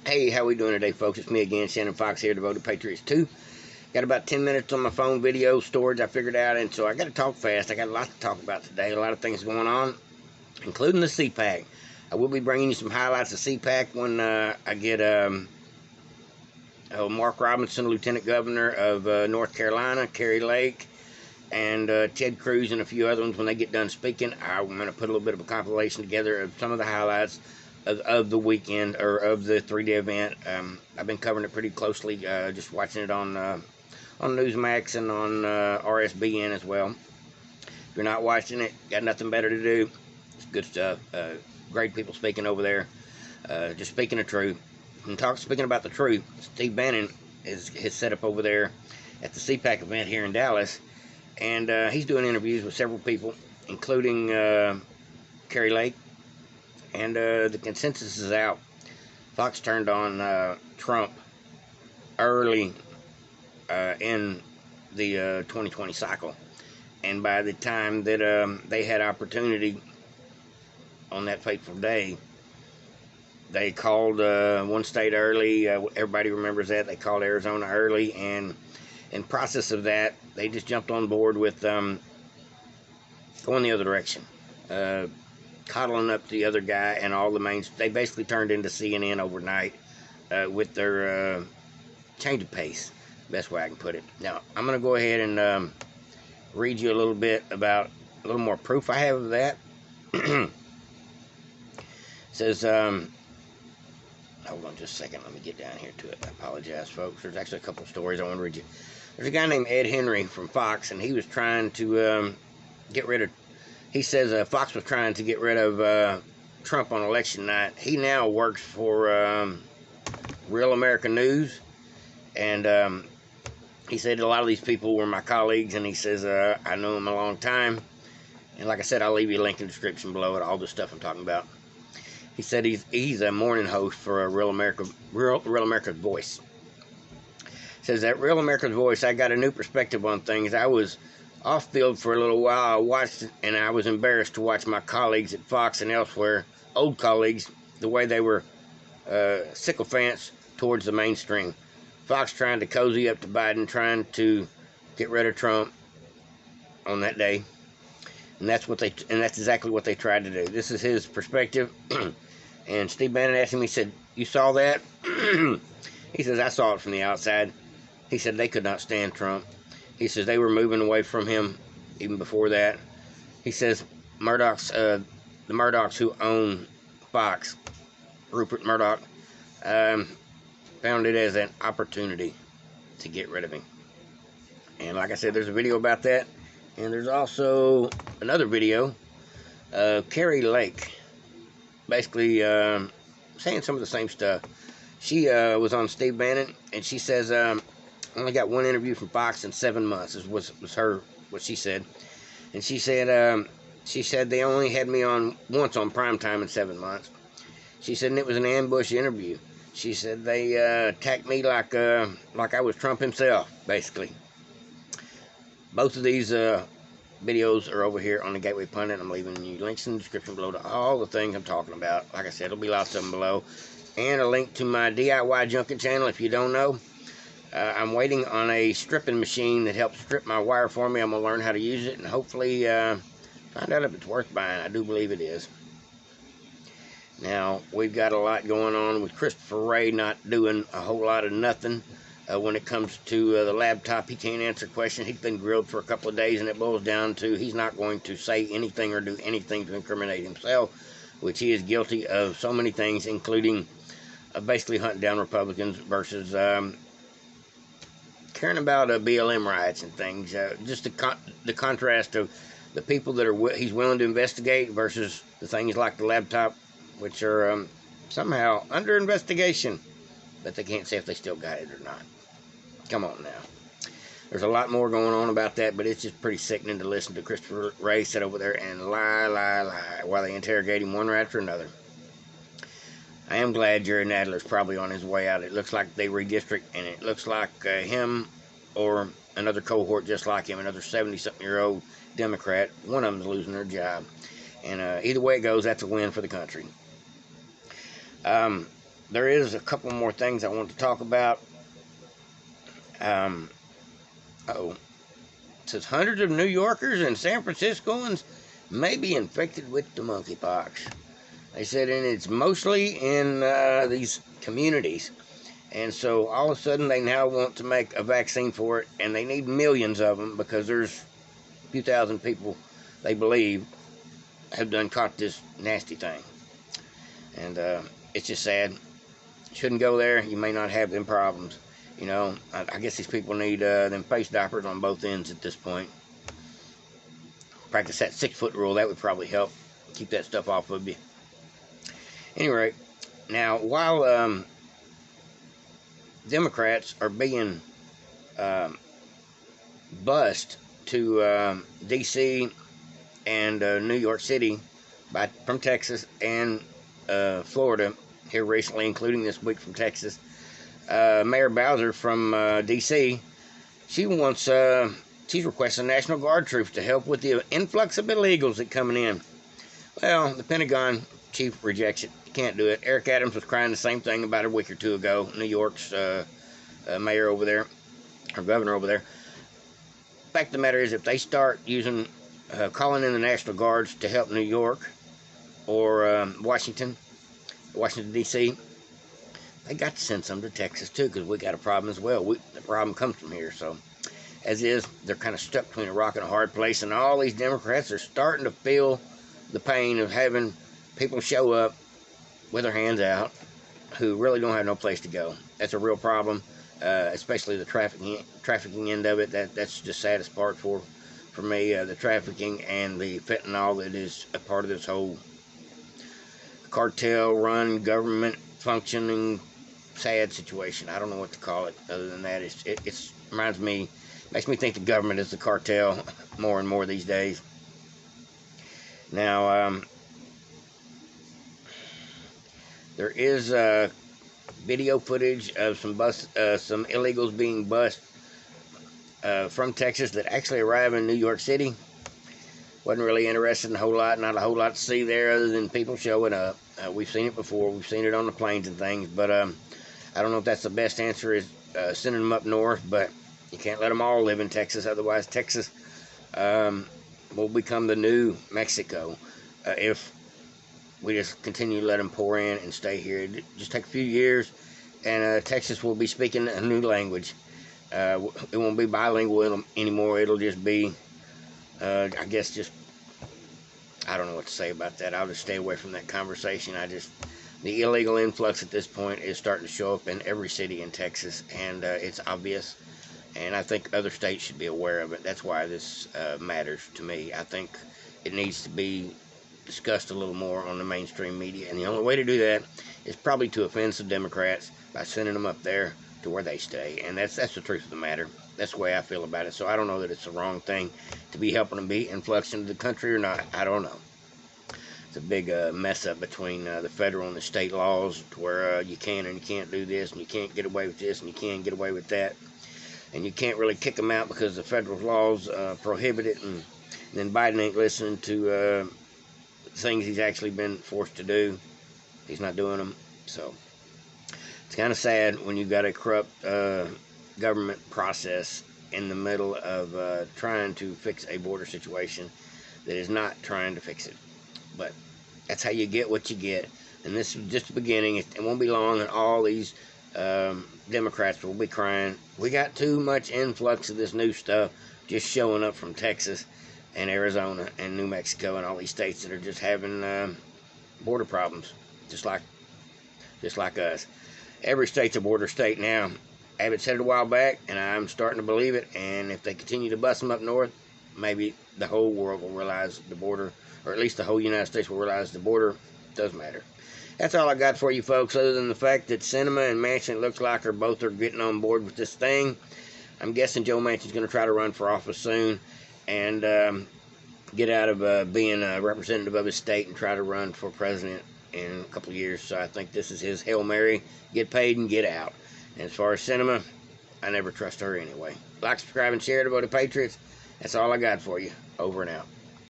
Hey, how we doing today, folks? It's me again, Shannon Fox here, Devoted Patriots 2. Got about 10 minutes on my phone video storage I figured out, and so I got to talk fast. I got a lot to talk about today, a lot of things going on, including the Cpac. I will be bringing you some highlights of Cpac when I get Mark Robinson, Lieutenant Governor of North Carolina, Carrie Lake, and Ted Cruz and a few other ones. When they get done speaking, I'm going to put a little bit of a compilation together of some of the highlights of the weekend, or of the 3-day event. I've been covering it pretty closely, just watching it on Newsmax and on RSBN as well. If you're not watching it, got nothing better to do. It's good stuff. Great people speaking over there, just speaking the truth. And speaking about the truth, Steve Bannon is set up over there at the Cpac event here in Dallas, and he's doing interviews with several people, including Carrie Lake. And the consensus is out. Fox turned on Trump early in the 2020 cycle, and by the time that they had opportunity on that fateful day, they called one state early. Everybody remembers that. They called Arizona early, and in process of that, they just jumped on board with going the other direction, coddling up the other guy and all the main. They basically turned into CNN overnight with their change of pace, best way I can put it. Now, I'm going to go ahead and read you a little bit about a little more proof I have of that. It says, hold on just a second, let me get down here to it. I apologize, folks. There's actually a couple of stories I want to read you. There's a guy named Ed Henry from Fox, and he was trying to get rid of. He says Fox was trying to get rid of Trump on election night. He now works for Real American News, and he said a lot of these people were my colleagues, and he says I know them a long time. And like I said, I'll leave you a link in the description below at all the stuff I'm talking about. He said he's a morning host for Real America's Voice. Says that Real America's Voice, I got a new perspective on things. I was off field for a little while. I watched it, and I was embarrassed to watch my colleagues at Fox and elsewhere, old colleagues, the way they were sycophants towards the mainstream. Fox trying to cozy up to Biden, trying to get rid of Trump on that day, and that's exactly what they tried to do. This is his perspective. And Steve Bannon asked him, he said, "You saw that?" He says, "I saw it from the outside." He said they could not stand Trump. He says they were moving away from him even before that. He says the Murdochs who own Fox, Rupert Murdoch, found it as an opportunity to get rid of him. And like I said, there's a video about that. And there's also another video of Carrie Lake basically saying some of the same stuff. She was on Steve Bannon, and she says, only got one interview from Fox in 7 months, was what she said. And she said they only had me on once on primetime in 7 months. She said, and it was an ambush interview. She said they attacked me like I was Trump himself, basically. Both of these videos are over here on the Gateway Pundit. I'm leaving you links in the description below to all the things I'm talking about. Like I said, there'll be lots of them below. And a link to my DIY junket channel if you don't know. I'm waiting on a stripping machine that helps strip my wire for me. I'm going to learn how to use it and hopefully find out if it's worth buying. I do believe it is. Now, we've got a lot going on with Christopher Wray not doing a whole lot of nothing when it comes to the laptop. He can't answer questions. He's been grilled for a couple of days, and it boils down to he's not going to say anything or do anything to incriminate himself, which he is guilty of so many things, including basically hunting down Republicans versus caring about BLM riots and things. Just the contrast of the people that he's willing to investigate versus the things like the laptop, which are somehow under investigation, but they can't say if they still got it or not. Come on now. There's a lot more going on about that, but it's just pretty sickening to listen to Christopher Wray sit over there and lie while they interrogate him one right after another. I am glad Jerry Nadler's probably on his way out. It looks like they redistrict, and it looks like him or another cohort just like him, another 70-something-year-old Democrat, one of them's losing their job. And either way it goes, that's a win for the country. there is a couple more things I want to talk about. It says hundreds of New Yorkers and San Franciscoans may be infected with the monkeypox. They said, and it's mostly in these communities. And so all of a sudden they now want to make a vaccine for it, and they need millions of them because there's a few thousand people, they believe, have done caught this nasty thing. And it's just sad. Shouldn't go there. You may not have them problems. You know, I guess these people need them face diapers on both ends at this point. Practice that 6-foot rule. That would probably help keep that stuff off of you. Anyway, now while Democrats are being bused to D.C. and New York City from Texas and Florida here recently, including this week from Texas, Mayor Bowser from D.C., she's requesting National Guard troops to help with the influx of illegals that coming in. Well, the Pentagon chief rejects it. You can't do it. Eric Adams was crying the same thing about a week or two ago. New York's mayor over there, or governor over there. The fact of the matter is, if they start calling in the National Guards to help New York or Washington, D.C., they got to send some to Texas too, because we got a problem as well. The problem comes from here. So, as is, they're kind of stuck between a rock and a hard place, and all these Democrats are starting to feel the pain of having people show up with their hands out who really don't have no place to go. That's a real problem, especially the trafficking end of it. That's the saddest part for me, the trafficking and the fentanyl that is a part of this whole cartel-run, government-functioning, sad situation. I don't know what to call it other than that. It makes me think the government is the cartel more and more these days. Now, there is video footage of some illegals being bused from Texas that actually arrive in New York City. Wasn't really interested in a whole lot, not a whole lot to see there other than people showing up. We've seen it before. We've seen it on the planes and things, but I don't know if that's the best answer, is sending them up north, but you can't let them all live in Texas. Otherwise, Texas will become the new Mexico if we just continue to let them pour in and stay here. It just take a few years, and Texas will be speaking a new language. It won't be bilingual anymore. It'll just be, I guess, I don't know what to say about that. I'll just stay away from that conversation. The illegal influx at this point is starting to show up in every city in Texas, and it's obvious. And I think other states should be aware of it. That's why this matters to me. I think it needs to be discussed a little more on the mainstream media. And the only way to do that is probably to offend some Democrats by sending them up there to where they stay. And that's the truth of the matter. That's the way I feel about it. So I don't know that it's the wrong thing to be helping them be influxed into the country or not. I don't know. It's a big mess up between the federal and the state laws, to where you can and you can't do this, and you can't get away with this, and you can't get away with that. And you can't really kick them out because the federal laws prohibit it, and then Biden ain't listening to things he's actually been forced to do. He's not doing them. So it's kind of sad when you've got a corrupt government process in the middle of trying to fix a border situation that is not trying to fix it. But that's how you get what you get. And this is just the beginning. It won't be long, and all these Democrats will be crying, we got too much influx of this new stuff just showing up from Texas and Arizona and New Mexico and all these states that are just having border problems, just like us. Every state's a border state now. Abbott said it a while back, and I'm starting to believe it. And if they continue to bust them up north, maybe the whole world will realize the border, or at least the whole United States will realize the border does matter. That's all I got for you folks, other than the fact that Sinema and Manchin, it looks like, are getting on board with this thing. I'm guessing Joe Manchin's going to try to run for office soon and get out of being a representative of his state and try to run for president in a couple of years. So I think this is his Hail Mary, get paid and get out. And as far as Sinema, I never trust her anyway. Like, subscribe, and share to Vote Patriots. That's all I got for you. Over and out.